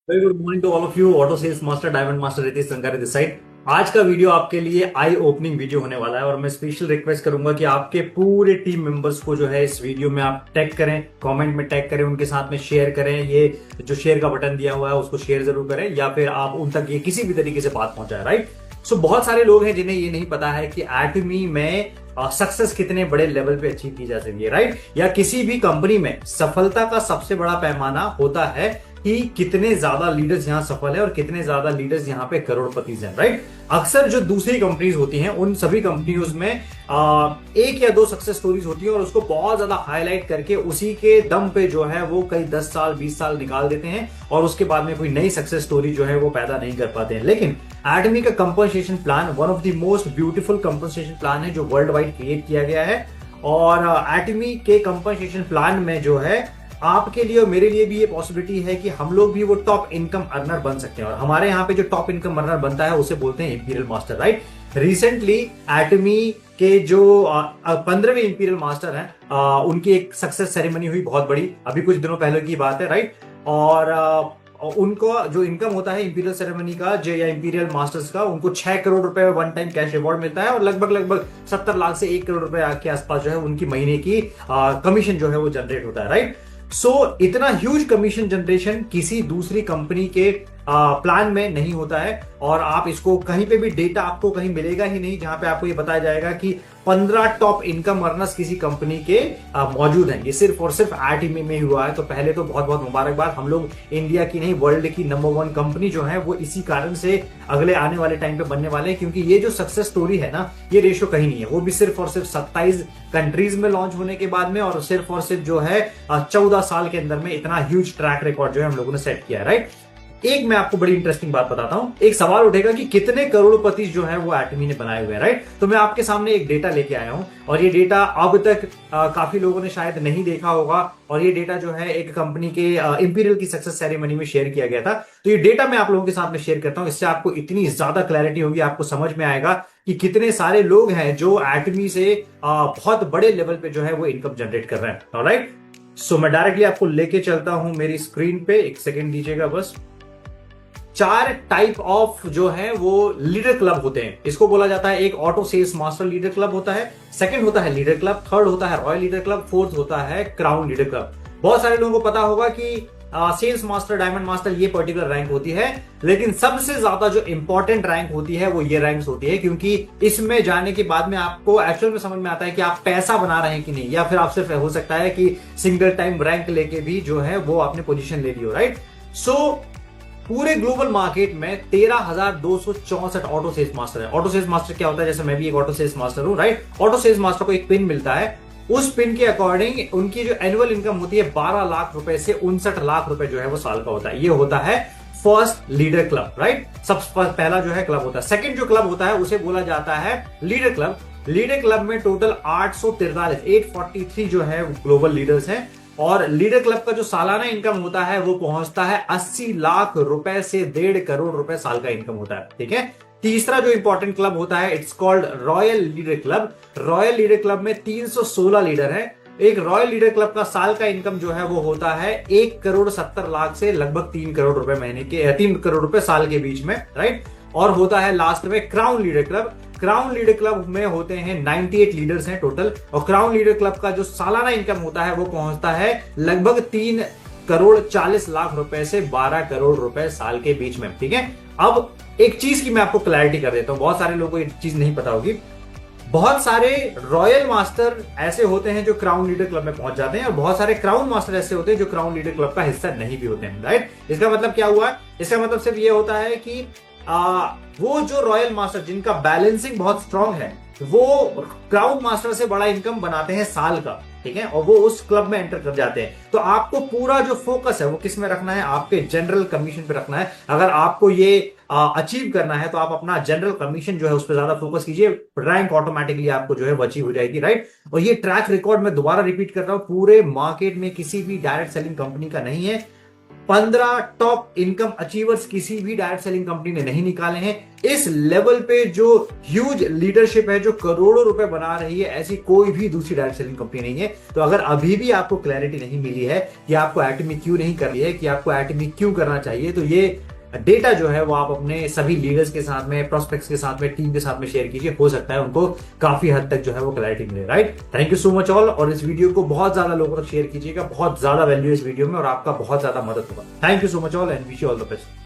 Very good morning to all of you. Auto sales master diamond master Ritesh Sangare this side. आज का video आपके लिए आई opening video होने वाला है और मैं स्पेशल रिक्वेस्ट करूंगा कि आपके पूरे टीम मेंबर्स को जो है इस वीडियो में आप टैग करें, कमेंट में टैग करें, उनके साथ में शेयर करें। ये जो शेयर का बटन दिया हुआ है उसको शेयर जरूर करें या फिर आप उन तक ये किसी भी तरीके से बात पहुंचाए, राइट। सो बहुत सारे लोग हैं जिन्हें ये नहीं पता है कि एटमी में सक्सेस कितने बड़े लेवल पे अचीव की जा सकती है, राइट। या किसी भी कंपनी में सफलता का सबसे बड़ा पैमाना होता है कि कितने ज्यादा लीडर्स यहां सफल है और कितने ज्यादा लीडर्स यहां पे करोड़पति हैं, राइट। अक्सर जो दूसरी कंपनीज होती हैं उन सभी कंपनियों में एक या दो सक्सेस स्टोरीज होती है और उसको बहुत ज्यादा हाईलाइट करके उसी के दम पे जो है वो कई 10 साल 20 साल निकाल देते हैं और उसके बाद में कोई नई सक्सेस स्टोरी जो है वो पैदा नहीं कर पाते हैं। लेकिन एटमी का compensation plan one of the most beautiful compensation plan है जो वर्ल्ड वाइड क्रिएट किया गया है। और एटमी के कंपनसेशन प्लान में जो है आपके लिए और मेरे लिए भी ये पॉसिबिलिटी है कि हम लोग भी वो टॉप इनकम अर्नर बन सकते हैं। और हमारे यहाँ पे जो टॉप इनकम अर्नर बनता है उसे बोलते हैं इंपीरियल मास्टर, राइट। रिसेंटली एटमी के जो 15वें इंपीरियल मास्टर हैं उनकी एक सक्सेस सेरेमनी हुई बहुत बड़ी, अभी कुछ दिनों पहले की बात है, राइट। और उनको जो इनकम होता है इंपीरियल सेरेमनी का जो या इंपीरियल मास्टर्स का, उनको 6 करोड़ रुपए वन टाइम कैश रिवॉर्ड मिलता है और लगभग 70 लाख से 1 करोड़ रुपए के आसपास जो है उनकी महीने की कमीशन जो है वो जनरेट होता है, राइट। सो इतना ह्यूज कमीशन जनरेशन किसी दूसरी कंपनी के प्लान में नहीं होता है और आप इसको कहीं पे भी डेटा आपको कहीं मिलेगा ही नहीं जहां पे आपको ये बताया जाएगा कि 15 टॉप इनकम अर्नर्स किसी कंपनी के मौजूद हैं। ये सिर्फ और सिर्फ एटमी में हुआ है। तो पहले तो बहुत बहुत मुबारकबाद, हम लोग इंडिया की नहीं वर्ल्ड की नंबर 1 कंपनी जो है वो इसी कारण से अगले आने वाले टाइम पे बनने वाले हैं, क्योंकि ये जो सक्सेस स्टोरी है ना, ये रेशो कहीं नहीं है। वो भी सिर्फ और सिर्फ 27 कंट्रीज में लॉन्च होने के बाद में और सिर्फ जो है 14 साल के अंदर में इतना ह्यूज ट्रैक रिकॉर्ड जो है हम लोगों ने सेट किया है, राइट। एक मैं आपको बड़ी इंटरेस्टिंग बात बताता हूं। एक सवाल उठेगा कि कितने करोड़पति जो है वो एटमी ने बनाए हुए हैं, राइट। तो मैं आपके सामने एक डेटा लेके आया हूं और ये डेटा अब तक काफी लोगों ने शायद नहीं देखा होगा और ये डेटा जो है एक कंपनी के इंपीरियल की सक्सेस सेरेमनी में शेयर किया गया था। तो ये डेटा मैं आप लोगों के साथ में शेयर करता हूं, इससे आपको इतनी ज्यादा क्लैरिटी होगी, आपको समझ में आएगा कि कितने सारे लोग हैं जो एटमी से बहुत बड़े लेवल पे जो है वो इनकम जनरेट कर रहे हैं, ऑलराइट। सो मैं डायरेक्टली आपको लेके चलता हूं मेरी स्क्रीन पे, एक सेकेंड दीजिएगा बस। 4 टाइप ऑफ जो है वो लीडर क्लब होते हैं। इसको बोला जाता है, एक auto sales master leader club होता है, सेकंड होता है लीडर क्लब, थर्ड होता है रॉयल लीडर क्लब, फोर्थ होता है क्राउन लीडर क्लब। बहुत सारे लोगों को पता होगा कि सेल्स मास्टर, डायमंड मास्टर ये पर्टिकुलर रैंक होती है, लेकिन सबसे ज्यादा जो इंपॉर्टेंट रैंक होती है वो ये रैंक्स होती है, क्योंकि इसमें जाने के बाद में आपको एक्चुअल में समझ में आता है कि आप पैसा बना रहे हैं कि नहीं, या फिर आप सिर्फ हो सकता है कि सिंगल टाइम रैंक लेके भी जो है वो आपने पोजीशन ले ली हो, राइट। सो पूरे ग्लोबल मार्केट में 13,264 ऑटो सेल्स मास्टर है। ऑटो सेल्स मास्टर क्या होता है, जैसे मैं भी एक ऑटो सेल्स मास्टर हूं, राइट। ऑटो सेल्स मास्टर को एक पिन मिलता है, उस पिन के अकॉर्डिंग उनकी जो एनुअल इनकम होती है 12 लाख रुपए से 59 लाख रुपए जो है वो साल का होता है। ये होता है फर्स्ट लीडर क्लब, राइट। सबसे पहला जो है क्लब होता है। सेकंड जो क्लब होता है उसे बोला जाता है लीडर क्लब। लीडर क्लब में टोटल 843 जो है ग्लोबल लीडर्स हैं और लीडर क्लब का जो सालाना इनकम होता है वो पहुंचता है 80 लाख रुपए से 1.5 करोड़ रुपए साल का इनकम होता है, ठीक है। तीसरा जो इंपॉर्टेंट क्लब होता है it's called royal leader club. Royal leader club में 316 लीडर हैं। एक रॉयल लीडर क्लब का साल का इनकम जो है वो होता है 1 करोड़ 70 लाख से लगभग 3 करोड़ रुपए महीने के, 3 करोड़ रुपए साल के बीच में, राइट। और होता है लास्ट में crown leader club. Crown leader club में होते हैं 98 लीडर्स हैं टोटल और क्राउन लीडर क्लब का जो सालाना इनकम होता है वो पहुंचता है लगभग 3 करोड़ 40 लाख रुपए से 12 करोड़ रुपए साल के बीच में, ठीक है। अब एक चीज की मैं आपको क्लैरिटी कर देता हूं, बहुत सारे लोगों को ये चीज नहीं पता होगी। बहुत सारे रॉयल मास्टर ऐसे होते हैं जो क्राउन लीडर क्लब में पहुंच जाते हैं और बहुत सारे क्राउन मास्टर ऐसे होते हैं जो क्राउन लीडर क्लब का हिस्सा नहीं भी होते हैं, राइट। इसका मतलब क्या हुआ? इसका मतलब सिर्फ ये होता है कि वो जो रॉयल मास्टर जिनका बैलेंसिंग बहुत स्ट्रांग है वो क्राउन मास्टर से बड़ा इनकम बनाते हैं साल का, ठीक है, और वो उस क्लब में एंटर कर जाते हैं। तो आपको पूरा जो फोकस है वो किस में रखना है? आपके जनरल कमीशन पे रखना है। अगर आपको ये अचीव करना है तो आप अपना जनरल कमीशन जो है उस पर ज्यादा फोकस कीजिए, रैंक ऑटोमेटिकली आपको जो है वो अचीव हो जाएगी, राइट। और ये ट्रैक रिकॉर्ड मैं दोबारा रिपीट कर रहा हूं, पूरे मार्केट में किसी भी डायरेक्ट सेलिंग कंपनी का नहीं है। 15 टॉप इनकम अचीवर्स किसी भी डायरेक्ट सेलिंग कंपनी ने नहीं निकाले हैं। इस लेवल पे जो ह्यूज लीडरशिप है, जो करोड़ों रुपए बना रही है, ऐसी कोई भी दूसरी डायरेक्ट सेलिंग कंपनी नहीं है। तो अगर अभी भी आपको क्लैरिटी नहीं मिली है कि आपको एटॉमिक क्यों नहीं करनी है, कि आपको एटॉमिक क्यों करना चाहिए, तो ये डेटा जो है वो आप अपने सभी लीडर्स के साथ में, प्रोस्पेक्ट्स के साथ में, टीम के साथ में शेयर कीजिए। हो सकता है उनको काफी हद तक जो है वो क्लैरिटी मिले। Right, thank you so much all. और इस वीडियो को बहुत ज्यादा लोगों तक शेयर कीजिएगा, बहुत ज्यादा वैल्यू इस वीडियो में और आपका बहुत ज्यादा मदद होगा। Thank you so much all and wish you all the best.